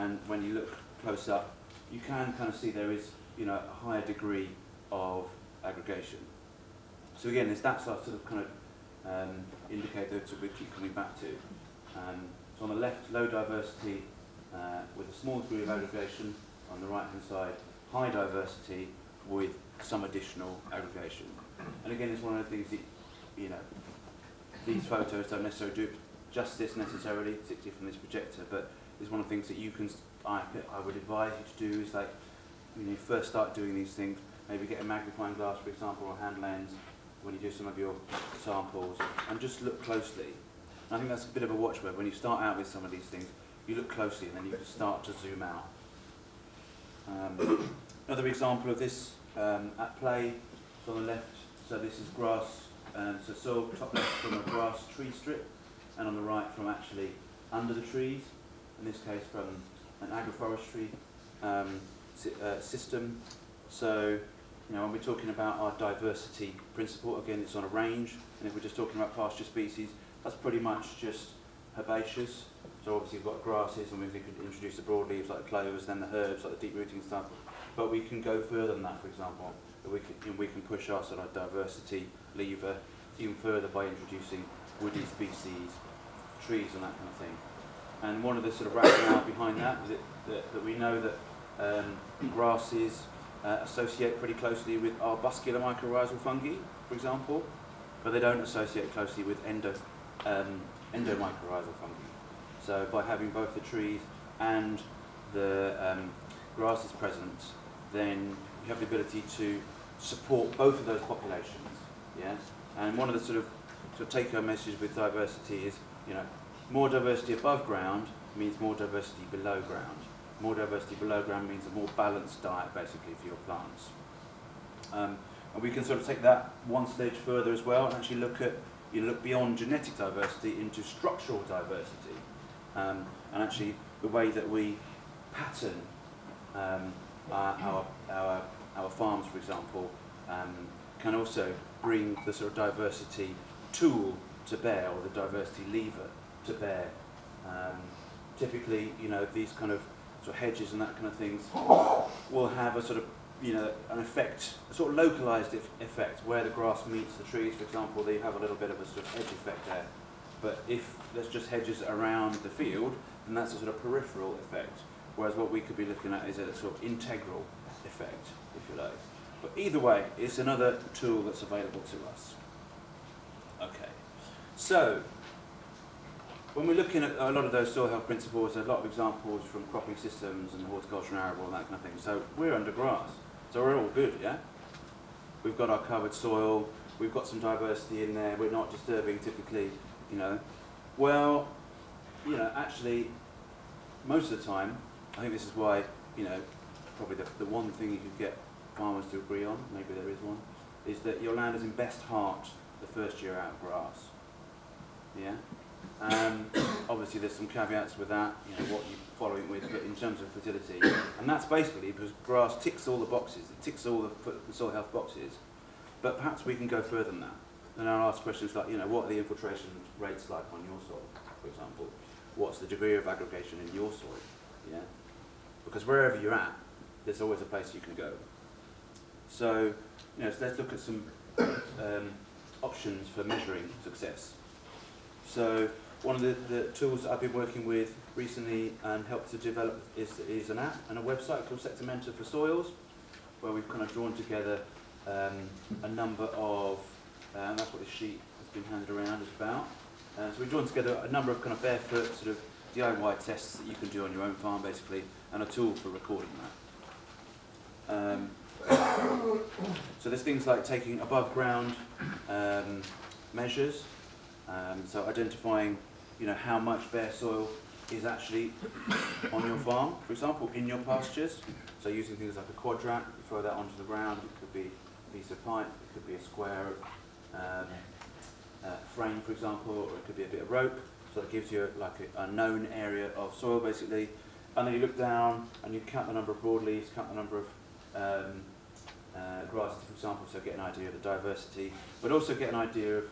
and when you look close up, you can kind of see there is, a higher degree of aggregation. So again, it's that sort of kind of indicator to we keep coming back to. So on the left, low diversity with a small degree of aggregation. On the right-hand side, high diversity with some additional aggregation. And again, it's one of the things that, these photos don't necessarily do justice necessarily, particularly from this projector, but it's one of the things that you can, I would advise you to do is like, when you first start doing these things, maybe get a magnifying glass, for example, or a hand lens when you do some of your samples, and just look closely. And I think that's a bit of a watchword. When you start out with some of these things, you look closely and then you can start to zoom out. Another example of this at play is on the left. So this is grass, so soil top left from a grass tree strip, and on the right from actually under the trees. In this case, from an agroforestry system. So, when we're talking about our diversity principle, again, it's on a range. And if we're just talking about pasture species, that's pretty much just herbaceous. So obviously we've got grasses, and we could introduce the broadleaves like clovers, then the herbs like the deep rooting stuff. But we can go further than that, for example. We can push our sort of diversity lever even further by introducing woody species, trees and that kind of thing. And one of the sort of rationale behind that is that we know that grasses associate pretty closely with arbuscular mycorrhizal fungi, for example, but they don't associate closely with endomycorrhizal fungi. So by having both the trees and the grasses present, then you have the ability to support both of those populations. Yeah? And one of the sort of take-home messages with diversity is, more diversity above ground means more diversity below ground. More diversity below ground means a more balanced diet, basically, for your plants. And we can sort of take that one stage further as well, and actually look at, look beyond genetic diversity into structural diversity. And actually, the way that we pattern our farms, for example, can also bring the sort of diversity tool to bear, or the diversity lever to bear. Typically, these kind of sort of hedges and that kind of things will have a sort of, an effect, a sort of localized effect, where the grass meets the trees, for example. They have a little bit of a sort of hedge effect there. But if there's just hedges around the field, then that's a sort of peripheral effect. Whereas what we could be looking at is a sort of integral effect, if you like. But either way, it's another tool that's available to us. Okay, so when we're looking at a lot of those soil health principles, there's a lot of examples from cropping systems and horticulture and arable and that kind of thing. So we're under grass, so we're all good, yeah? We've got our covered soil, we've got some diversity in there, we're not disturbing typically, Well, actually, most of the time, I think this is why, probably the one thing you could get farmers to agree on, maybe there is one, is that your land is in best heart the first year out of grass. Yeah? Obviously there's some caveats with that, what you're following with, but in terms of fertility. And that's basically because grass ticks all the boxes, it ticks all the soil health boxes, but perhaps we can go further than that. And I'll ask questions like, what are the infiltration rates like on your soil, for example? What's the degree of aggregation in your soil? Yeah? Because wherever you're at, there's always a place you can go. So, so let's look at some options for measuring success. So, one of the tools that I've been working with recently and helped to develop is an app and a website called Sector Mentor for Soils, where we've kind of drawn together a number of, and that's what this sheet has been handed around is about. So we've drawn together a number of kind of barefoot sort of DIY tests that you can do on your own farm, basically, and a tool for recording that. So there's things like taking above ground measures, so identifying, how much bare soil is actually on your farm, for example, in your pastures. So using things like a quadrat, you throw that onto the ground. It could be a piece of pipe, it could be a square frame, for example, or it could be a bit of rope. So that gives you like a known area of soil, basically. And then you look down and you count the number of broadleaves, count the number of grasses, for example, so get an idea of the diversity, but also get an idea of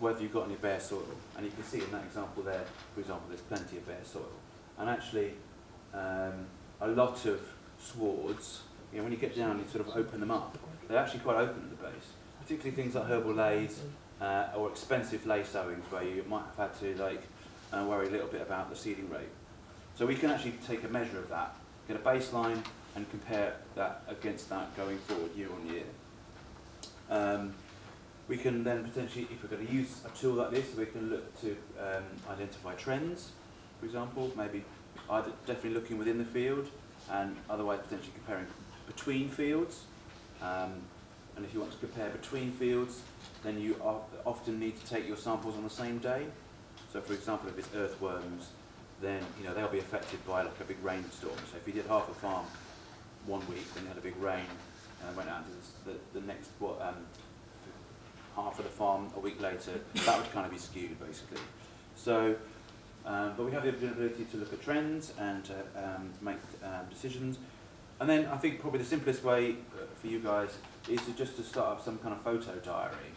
whether you've got any bare soil. And you can see in that example there, for example, there's plenty of bare soil. And actually, a lot of swards, you know, when you get down, you sort of open them up. They're actually quite open at the base, particularly things like herbal lays or expensive lay sowings where you might have had to like worry a little bit about the seeding rate. So we can actually take a measure of that, get a baseline, and compare that against that going forward year on year. We can then potentially, if we're going to use a tool like this, we can look to identify trends, for example, maybe either definitely looking within the field and otherwise potentially comparing between fields. And if you want to compare between fields, then you often need to take your samples on the same day. So for example, if it's earthworms, then you know they'll be affected by like a big rainstorm. So if you did half a farm one week, then you had a big rain and went out to the next half of the farm a week later, that would kind of be skewed basically. So, but we have the ability to look at trends and to make decisions. And then I think probably the simplest way for you guys is to start up some kind of photo diary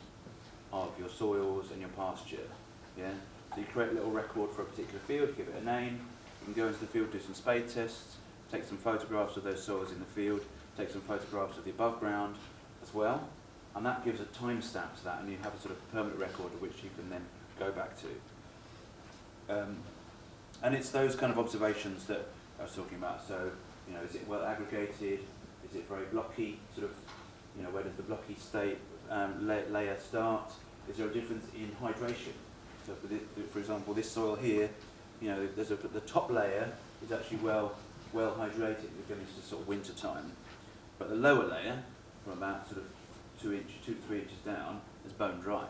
of your soils and your pasture. Yeah. So you create a little record for a particular field, give it a name. You can go into the field, do some spade tests, take some photographs of those soils in the field, take some photographs of the above ground as well. And that gives a timestamp to that, and you have a sort of permanent record of which you can then go back to. And it's those kind of observations that I was talking about. So, you know, is it well aggregated? Is it very blocky? Sort of, you know, where does the blocky state layer start? Is there a difference in hydration? So, for example, this soil here, you know, the top layer is actually well hydrated. Again, it's just sort of winter time, but the lower layer, from about sort of 2 to 3 inches down, is bone dry.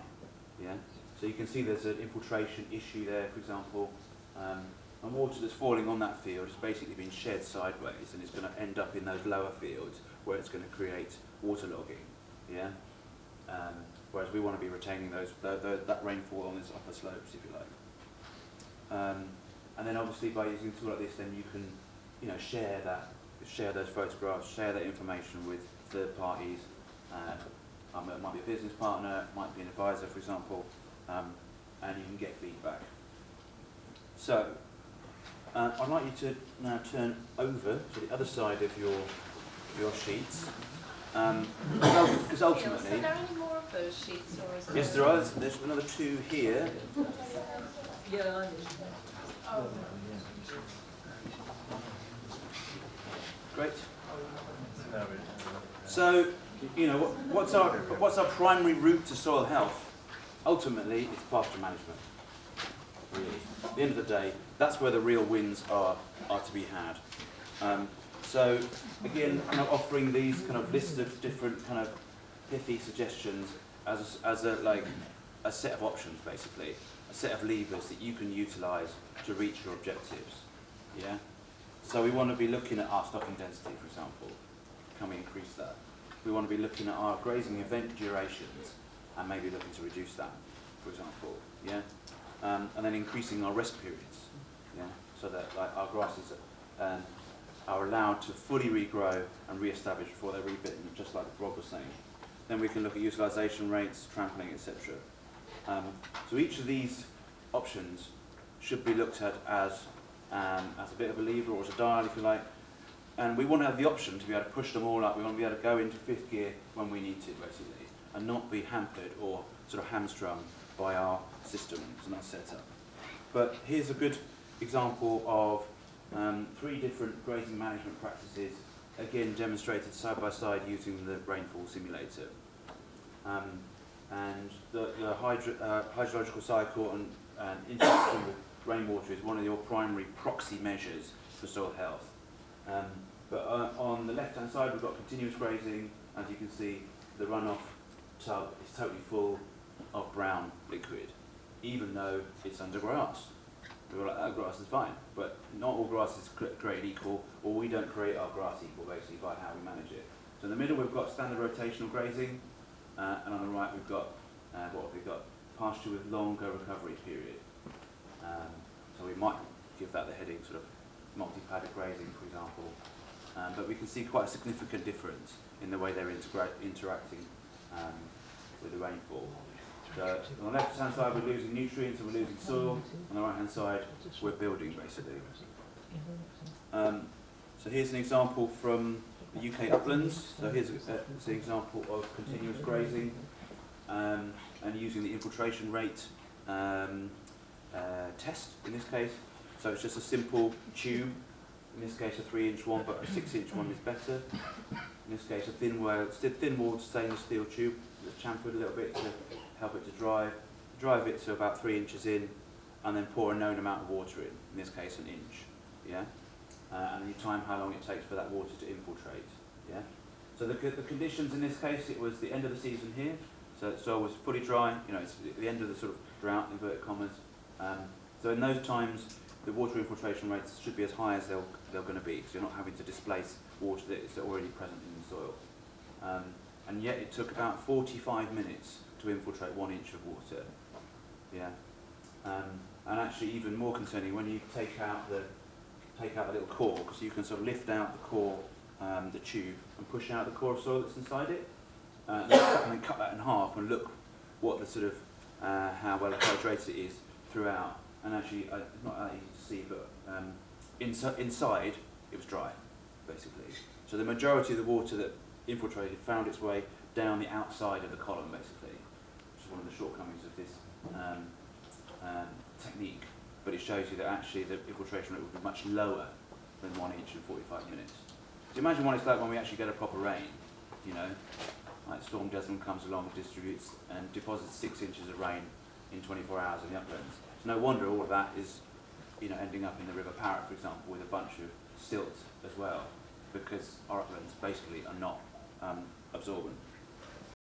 Yeah. So you can see there's an infiltration issue there, for example. And water that's falling on that field has basically been shed sideways, and it's going to end up in those lower fields where it's going to create waterlogging. Yeah. Whereas we want to be retaining that rainfall on its upper slopes, if you like. And then obviously by using a tool like this, then you can, you know, share those photographs, share that information with third parties. It might be a business partner, it might be an advisor, for example, and you can get feedback. So, I'd like you to now turn over to the other side of your sheets, because ultimately... Are there any more of those sheets? Or is yes, there are. There's another 2 here. Yeah, I did. Oh. Great. So, you know, what's our primary route to soil health? Ultimately, it's pasture management. Really, at the end of the day, that's where the real wins are to be had. So, again, you know, offering these kind of list of different kind of pithy suggestions as a set of options, basically, a set of levers that you can utilise to reach your objectives. Yeah. So we want to be looking at our stocking density, for example. Can we increase that? We want to be looking at our grazing event durations and maybe looking to reduce that, for example. Yeah. And then increasing our rest periods. Yeah. So that like our grasses are allowed to fully regrow and re-establish before they're rebitten, just like Rob was saying. Then we can look at utilisation rates, trampling, etc. So each of these options should be looked at as a bit of a lever or as a dial, if you like. And we want to have the option to be able to push them all up. We want to be able to go into 5th gear when we need to, basically, and not be hampered or sort of hamstrung by our systems and our setup. But here's a good example of 3 different grazing management practices, again demonstrated side by side using the rainfall simulator. And the hydrological cycle and interaction with rainwater is one of your primary proxy measures for soil health. But on the left-hand side, we've got continuous grazing. As you can see, the runoff tub is totally full of brown liquid, even though it's under grass. We're like, oh, grass is fine, but not all grass is created equal, or we don't create our grass equal, basically, by how we manage it. So in the middle, we've got standard rotational grazing, and on the right, we've got pasture with longer recovery period. So we might give that the heading sort of multi-paddock grazing, for example. But we can see quite a significant difference in the way they're interacting with the rainfall. So on the left-hand side, we're losing nutrients and we're losing soil. On the right-hand side, we're building, basically. So here's an example from the UK uplands. So here's an example of continuous grazing and using the infiltration rate test in this case. So it's just a simple tube, in this case a 3-inch one, but a 6-inch one is better. In this case a thin-walled stainless steel tube that's chamfered a little bit to help it to drive it to about 3 inches in, and then pour a known amount of water in this case an inch. Yeah? And then you time how long it takes for that water to infiltrate. Yeah? So the conditions in this case, it was the end of the season here, so the soil was fully dry, you know, it's the end of the sort of drought, inverted commas. So in those times, the water infiltration rates should be as high as they're going to be, because you're not having to displace water that is already present in the soil. And yet it took about 45 minutes to infiltrate 1 inch of water. Yeah. And actually even more concerning, when you take out the little core, because you can sort of lift out the core, the tube, and push out the core of soil that's inside it, and then cut that in half and look what the sort of how well hydrated it is throughout. And actually, it's not that easy to see, but inside it was dry, basically. So the majority of the water that infiltrated found its way down the outside of the column, basically, which is one of the shortcomings of this technique. But it shows you that actually the infiltration rate would be much lower than 1 inch in 45 minutes. So imagine what it's like when we actually get a proper rain, you know, like Storm Desmond comes along and distributes and deposits 6 inches of rain in 24 hours in the uplands. It's no wonder all of that is, you know, ending up in the River Parrett, for example, with a bunch of silt as well, because our uplands basically are not absorbent.